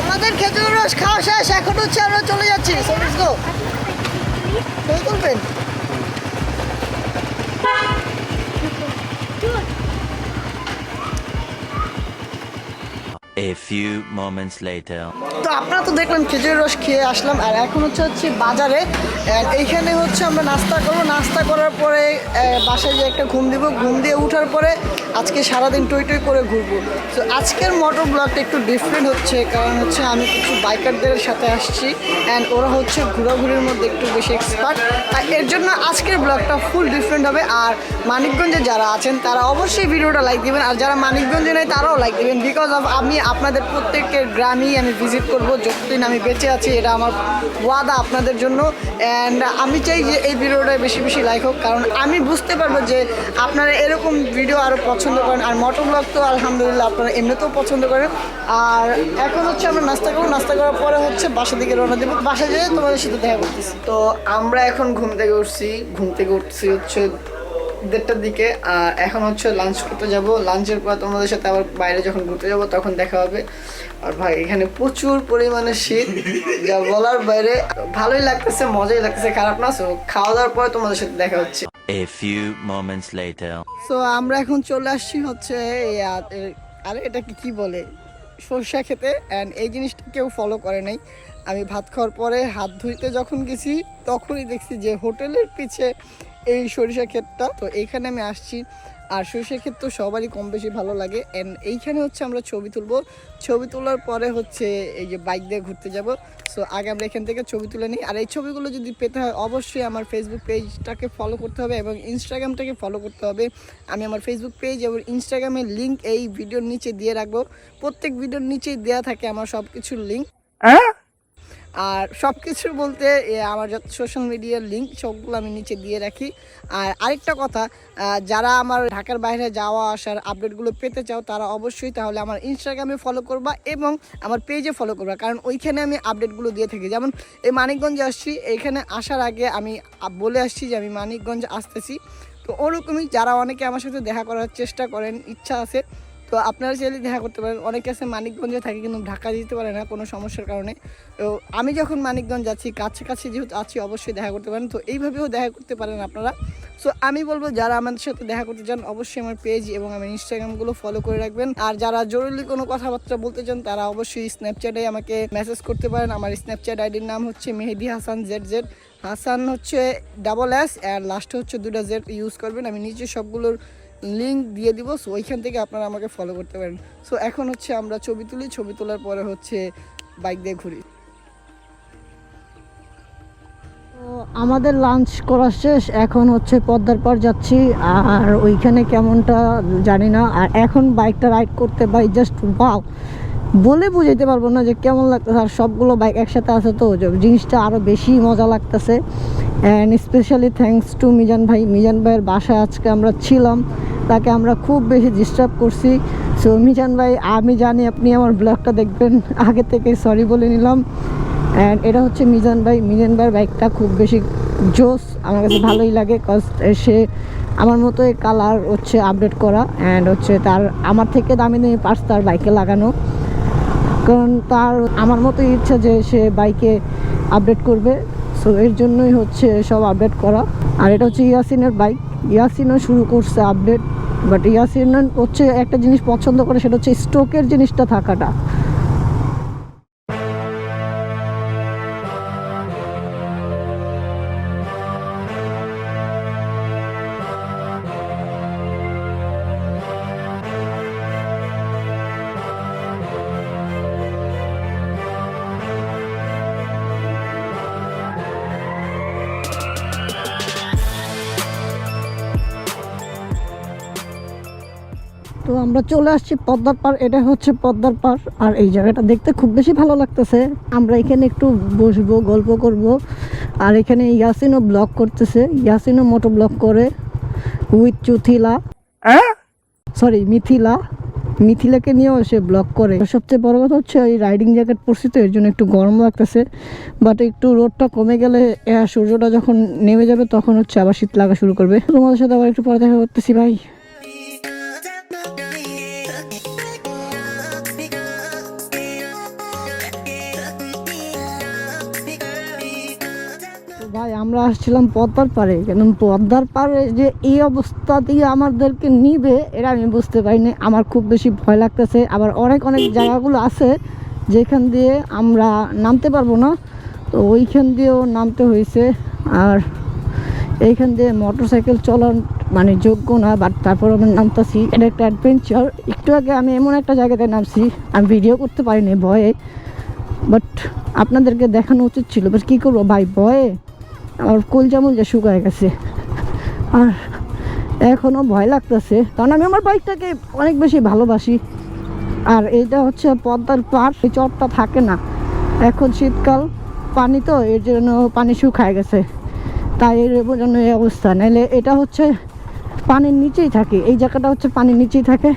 আমাদের খেজুর রস খাওয়া শেষ, এখন হচ্ছে আমরা চলে যাচ্ছি। So let's go. ছবি তুলবেন? A few moments later. তো আপনারা তো দেখলাম খেজুরের রস খেয়ে আসলাম, আর এখন হচ্ছে বাজারে। And এইখানে হচ্ছে আমরা নাস্তা করবো, নাস্তা করার পরে বাসায় যে একটা ঘুম দিব, ঘুম দিয়ে উঠার পরে আজকে সারাদিন টই টই করে ঘুরবো। তো আজকের মোটর ব্লগটা একটু ডিফারেন্ট হচ্ছে, কারণ হচ্ছে আমি কিছু বাইকারদের সাথে আসছি অ্যান্ড ওরা হচ্ছে ঘোরাঘুরির মধ্যে একটু বেশি এক্সপার্ট, আর এর জন্য আজকের ব্লগটা ফুল ডিফারেন্ট হবে। আর মানিকগঞ্জে যারা আছেন তারা অবশ্যই ভিডিওটা লাইক দিবেন, আর যারা মানিকগঞ্জে নেই তারাও লাইক দিবেন, বিকজ অফ আমি আপনাদের প্রত্যেকের গ্রামেই আমি ভিজিট করব যতদিন আমি বেঁচে আছি। এটা আমার ওয়াদা আপনাদের জন্য। অ্যান্ড আমি চাই যে এই ভিডিওটা বেশি বেশি লাইক হোক, কারণ আমি বুঝতে পারবো যে আপনারা এরকম ভিডিও আরও পছন্দ করেন। আর মোটর ব্লগ তো আলহামদুলিল্লাহ আপনারা এমনিতেও পছন্দ করেন। আর এখন হচ্ছে আমরা নাস্তা করবো, নাস্তা করার পরে হচ্ছে বাসার দিকে রওনা দেবো। বাসায় যেয়ে তোমাদের সাথে দেখা করতেছি। তো আমরা এখন ঘুম থেকে উঠছি হচ্ছে 1:30টার দিকে। আর এখন হচ্ছে লাঞ্চ করতে যাব, লাঞ্চের পর তোমাদের সাথে আবার বাইরে যখন ঘুরতে যাব তখন দেখা হবে। আর ভাই এখানে প্রচুর পরিমাণে শীত, যা বলার বাইরে। ভালোই লাগতেছে, মজাই লাগতেছে, খারাপ না। সো খাওয়া দাওয়ার পরে তোমাদের সাথে দেখা হচ্ছে। A few moments later. So আমরা এখন চলে আসছি হচ্ছে আরে এটা কি বলে, সরষা খেতে। অ্যান্ড এই জিনিসটা কেউ ফলো করে নাই। আমি ভাত খাওয়ার পরে হাত ধুইতে যখন গেছি তখনই দেখছি যে হোটেলের পিছে এই সরিষা ক্ষেতটা। তো এইখানে আমি আসছি, আর সরিষা ক্ষেত তো সবারই কম বেশি ভালো লাগে। অ্যান্ড এইখানে হচ্ছে আমরা ছবি তুলবো, ছবি তোলার পরে হচ্ছে এই যে বাইক দিয়ে ঘুরতে যাব। সো আগে আমরা এখান থেকে ছবি তুলে নিই। আর এই ছবিগুলো যদি পেতে হয় অবশ্যই আমার ফেসবুক পেজটাকে ফলো করতে হবে এবং ইনস্টাগ্রামটাকে ফলো করতে হবে। আমি আমার ফেসবুক পেজ এবং ইনস্টাগ্রামের লিঙ্ক এই ভিডিওর নিচে দিয়ে রাখবো। প্রত্যেক ভিডিওর নিচেই দেওয়া থাকে আমার সব কিছুর লিঙ্ক। আর সব কিছু বলতে আমার যত সোশ্যাল মিডিয়ার লিঙ্ক সবগুলো আমি নিচে দিয়ে রাখি। আর আরেকটা কথা, যারা আমার ঢাকার বাইরে যাওয়া আসার আপডেটগুলো পেতে চাও তারা অবশ্যই তাহলে আমার ইনস্টাগ্রামে ফলো করবা এবং আমার পেজে ফলো করবা, কারণ ওইখানে আমি আপডেটগুলো দিয়ে থাকি। যেমন এই মানিকগঞ্জে আসছি, এইখানে আসার আগে আমি বলে আসছি যে আমি মানিকগঞ্জ আসতেছি। তো ওরকমই যারা অনেকে আমার সাথে দেখা করার চেষ্টা করেন, ইচ্ছা আছে, তো আপনারা চাইলে দেখা করতে পারেন। অনেকে আছে মানিকগঞ্জে থাকে কিন্তু ঢাকা যেতে পারে না কোনো সমস্যার কারণে। তো আমি যখন মানিকগঞ্জ যাচ্ছি, কাছে কাছে যেহেতু আছি, অবশ্যই দেখা করতে পারেন। তো এইভাবেও দেখা করতে পারেন আপনারা। সো আমি বলবো যারা আমাদের সাথে দেখা করতে চান অবশ্যই আমার পেজ এবং আমার ইনস্টাগ্রামগুলো ফলো করে রাখবেন। আর যারা জরুরি কোনো কথাবার্তা বলতে চান তারা অবশ্যই স্ন্যাপচ্যাটে আমাকে মেসেজ করতে পারেন। আমার স্ন্যাপচ্যাট আইডির নাম হচ্ছে মেহেদি হাসান ZZ। হাসান হচ্ছে SS আর লাস্টে হচ্ছে 2টা Z ইউজ করবেন। আমি নিচে সবগুলোর লিঙ্ক দিয়ে দিব, সো ওইখান থেকে আপনারা আমাকে ফলো করতে পারেন। সো এখন হচ্ছে আমরা ছবি তুলি, ছবি তোলার পরে হচ্ছে বাইক দিয়ে ঘুরি। তো আমাদের লাঞ্চ করা শেষ, এখন হচ্ছে পদ্মার পাড় যাচ্ছি। আর ওইখানে কেমনটা জানি না। আর এখন বাইকটা রাইড করতে ভাই জাস্ট ওয়াও, বলে বুঝাইতে পারবো না যে কেমন লাগতেছে। আর সবগুলো বাইক একসাথে আছে তো জিনিসটা আরও বেশি মজা লাগতেছে। And specially thanks to Mizan ভাই। মিজান ভাইয়ের বাসায় আজকে আমরা ছিলাম, তাকে আমরা খুব বেশি ডিস্টার্ব করছি। সো মিজান ভাই, আমি জানি আপনি আমার ব্লগটা দেখবেন, আগে থেকে সরি বলে নিলাম। অ্যান্ড এটা হচ্ছে মিজান ভাই। মিজান ভাইয়ের বাইকটা খুব বেশি জোস, আমার কাছে ভালোই লাগে। কজ সে আমার মতো কালার হচ্ছে আপডেট করা, অ্যান্ড হচ্ছে তার আমার থেকে দামি দামি পার্টস তার বাইকে লাগানো, কারণ তার আমার মতো ইচ্ছা যে সে বাইকে আপডেট করবে। সো এর জন্যই হচ্ছে সব আপডেট করা। আর এটা হচ্ছে ইয়াসিনের বাইক। ইয়াসিনও শুরু করছে আপডেট, বাট ইয়াসিন হচ্ছে একটা জিনিস পছন্দ করে, সেটা হচ্ছে স্ট্রোকের জিনিসটা থাকাটা। তো আমরা চলে আসছি পদ্মার পাড়। এটা হচ্ছে পদ্মার পাড়, আর এই জায়গাটা দেখতে খুব বেশি ভালো লাগতেছে। আমরা এখানে একটু বসবো, গল্প করব। আর এখানে ইয়াসিনও ব্লগ করতেছে, ইয়াসিনও মোটো ব্লগ করে উইথ চুথিলা, সরি মিথিলা, মিথিলাকে নিয়েও সে ব্লগ করে। সবচেয়ে বড় কথা হচ্ছে এই রাইডিং জ্যাকেট পরছি তো এর জন্য একটু গরম লাগতেছে, বাট একটু রোদটা কমে গেলে সূর্যটা যখন নেমে যাবে তখন হচ্ছে আবার শীত লাগা শুরু করবে। তোমাদের সাথে আবার একটু পরে দেখা করতেছি ভাই। ভাই আমরা আসছিলাম পদ্মার পাড়ে, কিন্তু পদ্মার পাড়ে যে এই অবস্থা দিয়ে আমাদেরকে নিবে এটা আমি বুঝতে পারিনি। আমার খুব বেশি ভয় লাগতেছে। আবার অনেক অনেক জায়গাগুলো আছে যেখান দিয়ে আমরা নামতে পারবো না, তো ওইখান দিয়েও নামতে হয়েছে। আর এইখান দিয়ে মোটরসাইকেল চলার মানে যোগ্য না, বাট তারপর আমরা নামতেছি। এটা একটা অ্যাডভেঞ্চার। একটু আগে আমি এমন একটা জায়গাতে নামছি, আমি ভিডিও করতে পারিনি ভয়ে, বাট আপনাদেরকে দেখানো উচিত ছিল। বাট কী করবো ভাই, ভয়ে আমার কলজামুলজা শুকায় গেছে। আর এখনও ভয় লাগতেছে, কারণ আমি আমার বাইকটাকে অনেক বেশি ভালোবাসি। আর এইটা হচ্ছে পদ্মার পাড়, এই চরটা থাকে না, এখন শীতকাল পানি তো এর জন্য পানি শুকায় গেছে, তাই এর জন্য এই অবস্থা। নাহলে এটা হচ্ছে পানির নিচেই থাকে, এই জায়গাটা হচ্ছে পানির নিচেই থাকে।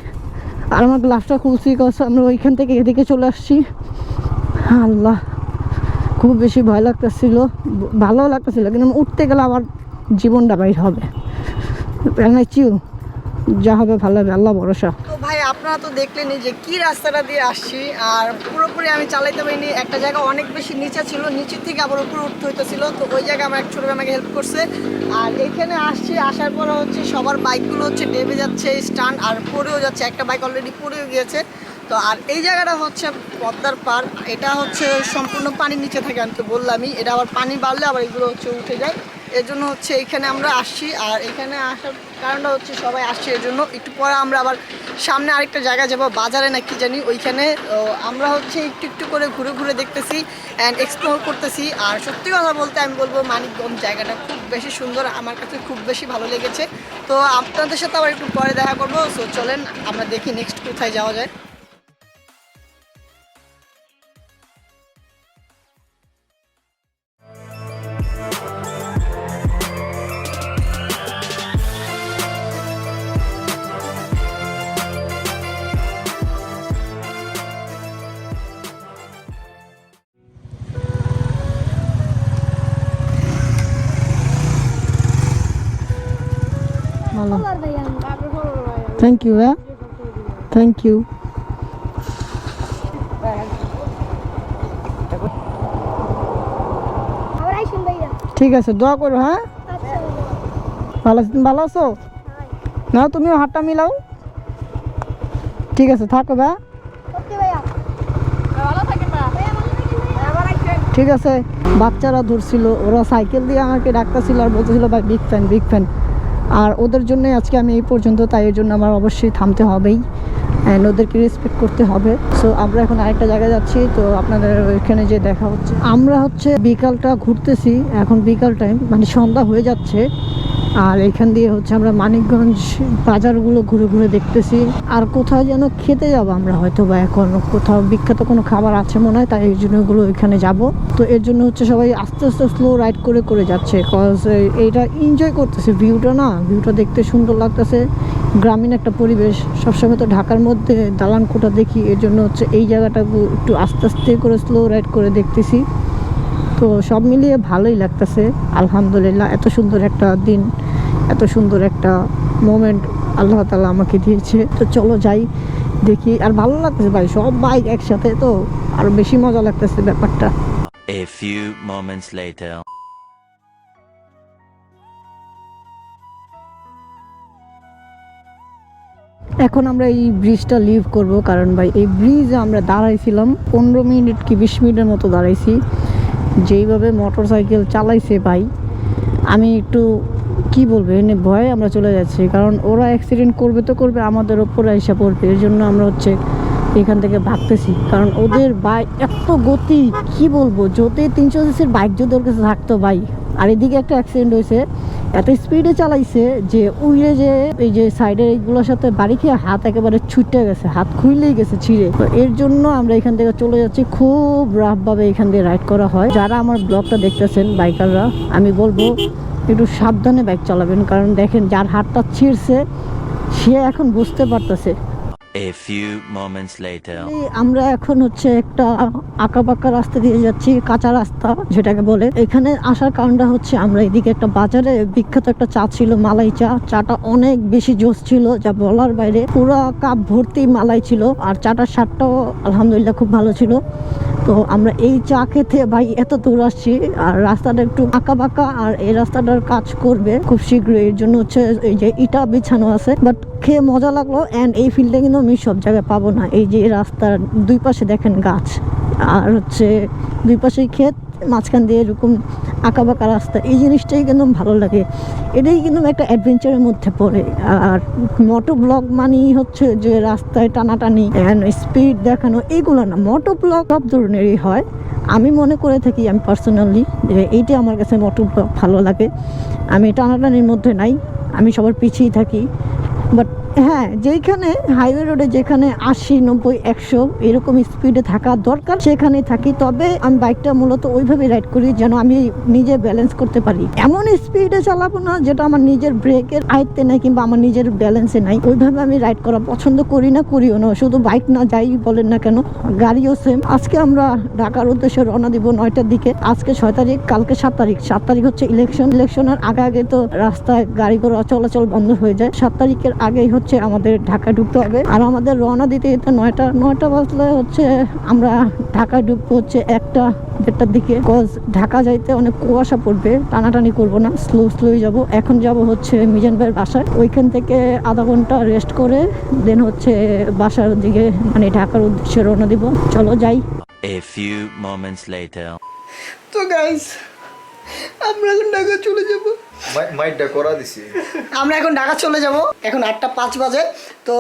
আর আমার গ্লাসটা খুলছি, আমরা ওইখান থেকে এদিকে চলে আসছি। আল্লাহ, খুব বেশি ভয় লাগতেছিল, ভালো লাগতেছিল, কিন্তু উঠতে গেলে আমার জীবনটা বাইর হবে। যা হবে ভালো হবে, আল্লাহ ভরসা। তো ভাই আপনারা তো দেখলেনই যে কি রাস্তাটা দিয়ে আসছি, আর পুরোপুরি আমি চালাইতে পারিনি। একটা জায়গা অনেক বেশি নিচে ছিল, নিচের থেকে আবার উপরে উঠতে হইতেছিল, তো ওই জায়গায় আমার এক ছোট ভাই আমাকে হেল্প করছে। আর এইখানে আসছি, আসার পরে হচ্ছে সবার বাইকগুলো হচ্ছে ডেবে যাচ্ছে স্টান্ট, আর পড়েও যাচ্ছে, একটা বাইক অলরেডি পড়েও গিয়েছে। তো আর এই জায়গাটা হচ্ছে পদ্মার পাড়, এটা হচ্ছে সম্পূর্ণ পানির নিচে থাকে, আমি তো বললামই। এটা আবার পানি বাড়লে আবার এগুলো হচ্ছে উঠে যায়। এর জন্য হচ্ছে এখানে আমরা আসছি। আর এখানে আসার কারণটা হচ্ছে সবাই আসছে এর জন্য। একটু পরে আমরা আবার সামনে আরেকটা জায়গায় যাবো, বাজারে না কি জানি ওইখানে। আমরা হচ্ছে একটু একটু করে ঘুরে ঘুরে দেখতেছি অ্যান্ড এক্সপ্লোর করতেছি। আর সত্যি কথা বলতে আমি বলবো মানিকগঞ্জ জায়গাটা খুব বেশি সুন্দর, আমার কাছে খুব বেশি ভালো লেগেছে। তো আপনাদের সাথে আবার একটু পরে দেখা করবো। সো চলেন আমরা দেখি নেক্সট কোথায় যাওয়া যায়। ভালো, থ্যাংক ইউ। হ্যাঁ, থ্যাংক ইউ। ঠিক আছে, দোয়া করো। হ্যাঁ, ভালো আছো? তুমি ভালো আছো? নাও তুমিও হাতটা মিলাও। ঠিক আছে, থাকো ভাই। ঠিক আছে। বাচ্চারা ধরছিল, ওরা সাইকেল দিয়ে আমাকে ডাকতেছিল আর বলতেছিল ভাই বিগ ফ্যান বিগ ফ্যান। আর ওদের জন্যই আজকে আমি এই পর্যন্ত, তাই এর জন্য আমার অবশ্যই থামতে হবেই অ্যান্ড ওদেরকে রেসপেক্ট করতে হবে। সো আমরা এখন আরেকটা জায়গায় যাচ্ছি, তো আপনাদের ওইখানে যে দেখা হচ্ছে। আমরা হচ্ছে বিকালটা ঘুরতেছি, এখন বিকাল টাইম মানে সন্ধ্যা হয়ে যাচ্ছে। আর এখান দিয়ে হচ্ছে আমরা মানিকগঞ্জ বাজারগুলো ঘুরে ঘুরে দেখতেছি। আর কোথাও যেন খেতে যাব আমরা, হয়তো বা এখন কোথাও বিখ্যাত কোনো খাবার আছে মনে হয়, তাই এই জন্য ওগুলো ওইখানে যাব। তো এর জন্য হচ্ছে সবাই আস্তে আস্তে স্লো রাইড করে করে যাচ্ছে, কজ এইটা এনজয় করতেছে। ভিউটা দেখতে সুন্দর লাগতেছে, গ্রামীণ একটা পরিবেশ। সবসময় তো ঢাকার মধ্যে দালান কোঠা দেখি, এর জন্য হচ্ছে এই জায়গাটা একটু আস্তে আস্তে করে স্লো রাইড করে দেখতেছি। তো সব মিলিয়ে ভালোই লাগতেছে আলহামদুলিল্লাহ। এত সুন্দর একটা দিন, এত সুন্দর একটা মোমেন্ট আল্লাহ তাআলা আমাকে দিয়েছে। তো চলো যাই, দেখি। আর ভালো লাগতেছে ভাই, সব বাইক একসাথে, তো আরো বেশি মজা লাগতেছে ব্যাপারটা। A few moments later. এখন আমরা এই ব্রিজটা লিভ করব, কারণ ভাই এই ব্রিজে আমরা দাঁড়াইছিলাম 15 মিনিট কি 20 মিনিটের মতো দাঁড়াইছি। যেইভাবে মোটর সাইকেল চালাইছে ভাই, আমি একটু কি বলবো, এনে ভয়ে আমরা চলে যাচ্ছি। কারণ ওরা অ্যাক্সিডেন্ট করবে তো করবে, আমাদের ওপরে এসে পড়বে। এর জন্য আমরা হচ্ছে এখান থেকে ভাগতেছি, কারণ ওদের বাইক এত গতি, কি বলবো। যদি 300 সিসির বাইক যদি ওর কাছে থাকতো ভাই। আর এদিকে একটা অ্যাক্সিডেন্ট হয়েছে, এত স্পিডে চালাইছে যে উড়ে যে এই যে সাইডের এইগুলোর সাথে বাড়ি খেয়ে হাত একেবারে ছুটে গেছে, হাত খুইলেই গেছে ছিঁড়ে। তো এর জন্য আমরা এখান থেকে চলে যাচ্ছি। খুব রাফভাবে এখান দিয়ে রাইড করা হয়। যারা আমার ব্লগটা দেখতেছেন বাইকাররা, আমি বলবো একটু সাবধানে বাইক চালাবেন, কারণ দেখেন যার হাতটা ছিঁড়ছে সে এখন বুঝতে পারতেছে। A few moments later. আমরা এখন হচ্ছে একটা আঁকা বাঁকা রাস্তা দিয়ে যাচ্ছি, কাঁচা রাস্তা যেটাকে বলে। এখানে আসার কারণটা হচ্ছে আমরা এদিকে একটা বাজারে বিখ্যাত একটা চা ছিল, মালাই চা। চাটা অনেক বেশি জোস ছিল, যা বলার বাইরে। পুরো কাপ ভর্তি মালাই ছিল, আর চাটার স্বাদটাও আলহামদুলিল্লাহ খুব ভালো ছিল। তো আমরা এই চা খেতে ভাই এত দূর আসছি। আর রাস্তাটা একটু আঁকা বাঁকা, আর এই রাস্তাটার কাজ করবে খুব শীঘ্রই। এর জন্য হচ্ছে এই যে ইটা বিছানো আছে, বাট খেয়ে মজা লাগলো। অ্যান্ড এই ফিল্ডে কিন্তু আমি সব জায়গায় পাবো না। এই যে রাস্তার দুই পাশে দেখেন গাছ, আর হচ্ছে দুই পাশেই ক্ষেত, মাঝখান দিয়ে এরকম আঁকা বাঁকা রাস্তা। এই জিনিসটাই কিন্তু ভালো লাগে, এটাই কিন্তু একটা অ্যাডভেঞ্চারের মধ্যে পড়ে। আর মোটো ব্লগ মানেই হচ্ছে যে রাস্তায় টানাটানি অ্যান্ড স্পিড দেখানো, এইগুলো না। মোটো ব্লগ সব ধরনেরই হয়। আমি মনে করে থাকি, আমি পার্সোনালি, যে এইটা আমার কাছে মোটো ব্লগ ভালো লাগে। আমি টানাটানির মধ্যে নাই, আমি সবার পিছিয়েই থাকি। বাট হ্যাঁ, যেইখানে হাইওয়ে রোডে যেখানে 80, 90, 100 এরকম স্পিডে থাকা দরকার সেখানেই থাকি। তবে আমি বাইকটা মূলত ওইভাবে রাইড করি যেন আমি নিজে ব্যালেন্স করতে পারি। এমন স্পিডে চালাবো না যেটা আমার নিজের ব্রেকের আয়ত্তে নাই কিংবা আমার নিজের ব্যালেন্সে নাই। ওইভাবে আমি রাইড করা পছন্দ করি না, করিও না। শুধু বাইক না, যাই বলেন না কেন, গাড়িও সেম। আজকে আমরা ঢাকার উদ্দেশ্যে রওনা দিব 9টার দিকে। আজকে 6 তারিখ, কালকে 7 তারিখ। 7 তারিখ হচ্ছে ইলেকশনের আগে আগে তো রাস্তায় গাড়ি ঘোড়া চলাচল বন্ধ হয়ে যায়। 7 তারিখের আগেই হচ্ছে আমাদের ঢাকায় ঢুকতে হবে। আর আমাদের রওনা দিতে দিতে 9টা বাজলে হচ্ছে আমরা ঢাকায় ঢুকবো হচ্ছে 1টা-1:30 দিকে। কজ ঢাকা যাইতে অনেক কুয়াশা পড়বে, টানাটানি করবো না, স্লোই যাব। এখন যাব হচ্ছে মিজান ভাইয়ের বাসায়, ওইখান থেকে আধা ঘন্টা রেস্ট করে দেন হচ্ছে বাসার দিকে মানে ঢাকার উদ্দেশ্যে রওনা দিব। চলো যাই। A few moments later. তো গাইস আমরা এখন ঢাকা চলে যাব। মাইটটা করা দিছি। আমরা এখন ঢাকা চলে যাব, এখন 8:05 বাজে। তো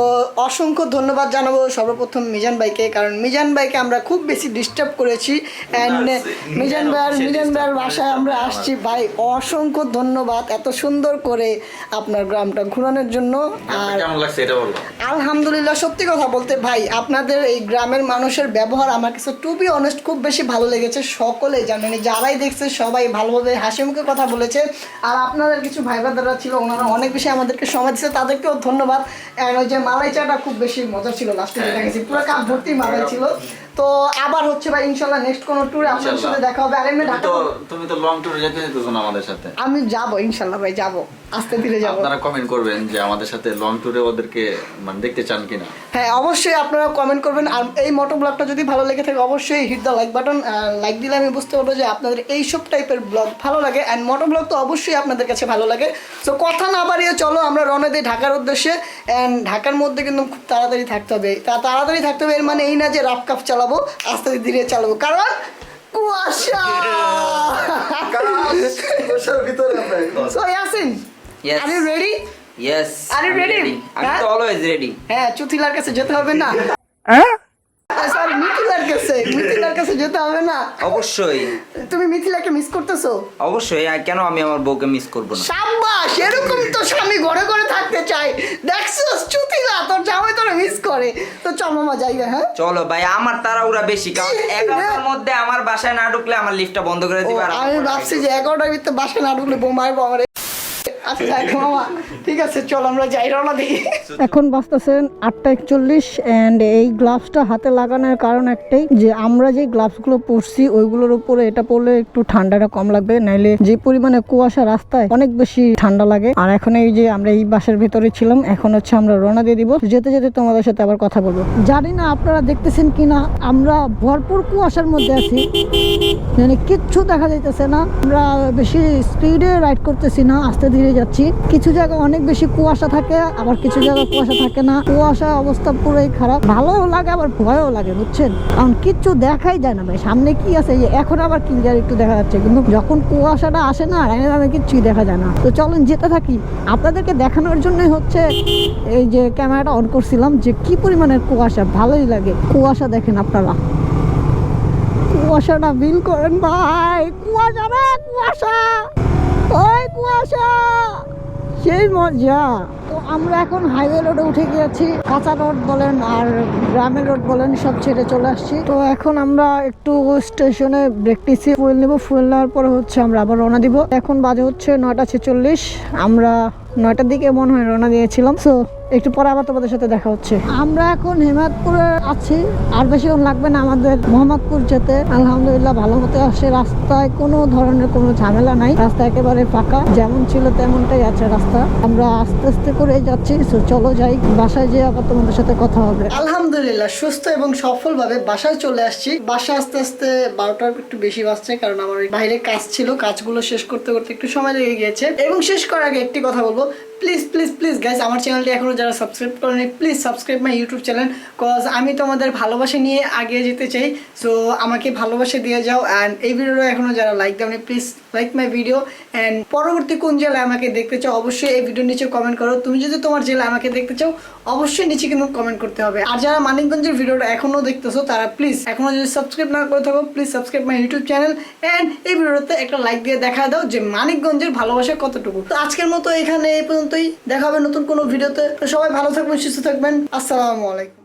অসংখ্য ধন্যবাদ জানাবো সর্বপ্রথম মিজান ভাইকে, কারণ মিজান ভাইকে আমরা খুব বেশি ডিস্টার্ব করেছি। অ্যান্ড মিজান ভাইয়ের বাসায় আমরা আসছি। ভাই অসংখ্য ধন্যবাদ এত সুন্দর করে আপনার গ্রামটা ঘোরানোর জন্য। আর কেমন লাগছে এটা বলো? আলহামদুলিল্লাহ, সত্যি কথা বলতে ভাই আপনাদের এই গ্রামের মানুষের ব্যবহার আমার কাছে টু বি অনেস্ট খুব বেশি ভালো লেগেছে। সকলেই জানেন, যারাই দেখছে সবাই ভালোভাবে হাসি মুখে কথা বলেছে। আর আপনাদের কিছু ভাই ব্রাদাররা ছিল, ওনারা অনেক বেশি আমাদেরকে সময় দিচ্ছে, তাদেরকেও ধন্যবাদ। আর ওই যে মালাই চাটা খুব বেশি মজা ছিল, লাস্টে যেটা গেছি পুরো কাপ ভর্তি মালাই ছিল। তো আবার হচ্ছে ভাই ইনশাআল্লাহ নেক্সট কোনো ট্যুরে আপনাদের সাথে দেখা হবে। আর এমনি ঢাকা তুমি তো লং ট্যুরে যেতে যেতেছো না আমাদের সাথে। আমি যাব ইনশাআল্লাহ ভাই, যাব আস্তে ধীরে যাব। আপনারা কমেন্ট করবেন যে আমাদের সাথে লং ট্যুরে ওদেরকে মানে দেখতে চান কিনা। হ্যাঁ অবশ্যই আপনারা কমেন্ট করবেন। আর এই মোটো ব্লগটা যদি ভালো লেগে থাকে অবশ্যই hit the like button. Like দিলে আমি বুঝতে পারবো যে আপনাদের এইসব টাইপের ব্লগ ভালো লাগে। অ্যান্ড মোটো ব্লগ তো অবশ্যই আপনাদের কাছে ভালো লাগে। তো কথা না বাড়িয়ে চলো আমরা রওনা দিই ঢাকার উদ্দেশ্যে। অ্যান্ড ঢাকার মধ্যে কিন্তু খুব তাড়াতাড়ি থাকতে হবে। তাড়াতাড়ি থাকতে হবে এর মানে এই না যে রাফ কাপ চালাবো, আস্তে ধীরে চালাবো, কারণ কুয়াশা। So Yasin, Yes. are you ready? Yes. Are you I'm ready? আমি হ্যাঁ? তো অলওয়েজ রেডি। হ্যাঁ, চুথিলার কাছে যেতে হবে না? সরি, মিথিলার কাছে যেতে হবে না? অবশ্যই তুমি মিথিলাকে মিস করতেছো? অবশ্যই, আর কেন আমি আমার বউকে মিস করব না? সাব্বাস, এরকম তো স্বামী ঘরে ঘরে থাকতে চাই। দেখছস চুথিলা তোর জামাই তোরে মিস করে। তো চল মামা যাইবে। হ্যাঁ চলো ভাই, আমার তাড়াহুড়া বেশি, কারণ 11টার মধ্যে আমার বাসায় না ঢুকলে আমার লিফটটা বন্ধ করে দিবা। আমি ভাবছি যে 11টার ভিতরে বাসায় না ঢুকলে বউ মারবো আমার। আচ্ছা যাই মামা, ঠিক আছে চল আমরা যাই, রওনা দিই। এখন বাজতেছেন 8:41 অ্যান্ড এই গ্লাভসটা হাতে লাগানোর কারণ একটাই, যে আমরা যে গ্লাভসগুলো পরছি ওইগুলোর উপরে এটা পরলে একটু ঠান্ডাটা কম লাগবে, নাইলে যে পরিমাণে কুয়াশা রাস্তায় অনেক বেশি ঠান্ডা লাগে। আর এখন এই যে আমরা এই বাসের ভেতরে ছিলাম, এখন হচ্ছে আমরা রওনা দিয়ে দিব। যেতে যেতে তোমাদের সাথে আবার কথা বলবো। জানি না আপনারা দেখতেছেন কিনা, আমরা ভরপুর কুয়াশার মধ্যে আছি, মানে কিচ্ছু দেখা যাইতেছে না। আমরা বেশি স্পিডে রাইড করতেছি না, আস্তে ধীরে যাচ্ছি। কিছু জায়গায় অনেক বেশি কুয়াশা থাকে, আবার কিছু জায়গায় কুয়াশা থাকে না। কুয়াশা অবস্থা পুরোই খারাপ, ভালোও লাগে আবার ভয়ও লাগে, বুঝছেন? কারণ কিচ্ছু দেখাই যায় না ভাই, সামনে কি আছে। এখন আবার ক্লিয়ার একটু দেখা যাচ্ছে, কিন্তু যখন কুয়াশাটা আসে না আমি কিচ্ছুই দেখা যায় না। তো চলেন যেতে থাকি। আপনাদেরকে দেখানোর জন্যই হচ্ছে এই যে ক্যামেরাটা অন করছিলাম, যে কি পরিমাণের কুয়াশা। ভালোই লাগে কুয়াশা, দেখেন আপনারা কুয়াশাটা ফিল করেন ভাই। কুয়াশা রে কুয়াশা, ওই কুয়াশা, সেই মজা। তো আমরা এখন হাইওয়ে রোডে উঠে গিয়েছি। কাঁচা রোড বলেন আর গ্রামের রোড বলেন সব ছেড়ে চলে আসছি। তো এখন আমরা একটু স্টেশনে ব্রেক নিচ্ছি, ফুয়েল নেবো। ফুয়েল নেওয়ার পরে হচ্ছে আমরা আবার রওনা দিব। এখন বাজে হচ্ছে 9:46। আমরা 9টার দিকে মনে হয় রওনা দিয়েছিলাম। সো একটু পরে আবার তোমাদের সাথে দেখা হচ্ছে। আমরা এখন হেমায়তপুরে আছি, আর বেশিক্ষণ লাগবে না আমাদের মোহাম্মদপুর যেতে। আলহামদুলিল্লাহ ভালো মতো আসে, রাস্তায় কোনো ধরনের কোনো ঝামেলা নাই, রাস্তা একেবারে ফাঁকা, যেমন ছিল তেমনটাই আছে রাস্তা। আমরা আস্তে আস্তে করে যাচ্ছি। সো চলো যাই, বাসায় যেয়ে আবার তোমাদের সাথে কথা হবে। আলহামদুলিল্লাহ সুস্থ এবং সফলভাবে বাসায় চলে আসছি। বাসা আস্তে আস্তে 12টার একটু বেশি বাজছে, কারণ আমার বাইরে কাজ ছিল, কাজগুলো শেষ করতে করতে একটু সময় লেগে গিয়েছে। এবং শেষ করার আগে একটি কথা বলবো, প্লিজ প্লিজ প্লিজ গাইস, আমার চ্যানেলটি এখনো যারা সাবস্ক্রাইব করেনি please subscribe my YouTube channel, cause আমি তোমাদের ভালোবাসা নিয়ে আগিয়ে যেতে চাই। সো আমাকে ভালোবাসা দিয়ে যাও। অ্যান্ড এই ভিডিওটা এখনো যারা লাইক দাওনি please like my video. And পরবর্তী কোন জেলায় আমাকে দেখতে চাও অবশ্যই এই ভিডিওর নিচে কমেন্ট করো। তুমি যদি তোমার জেলায় আমাকে দেখতে চাও অবশ্যই নিচে কিন্তু কমেন্ট করতে হবে। আর যারা মানিকগঞ্জের ভিডিওটা এখনো দেখতেছো তারা প্লিজ এখনো যদি সাবস্ক্রাইব না করে থাকো please subscribe my YouTube channel. And এই ভিডিওতে একটা লাইক দিয়ে দেখা দাও যে মানিকগঞ্জের ভালোবাসা কতটুকু। তো আজকের মতো এখানে এই পর্যন্তই, দেখা হবে নতুন কোনো ভিডিওতে। তো সবাই ভালো থাকবেন, সুস্থ থাকবেন। আসসালামু আলাইকুম।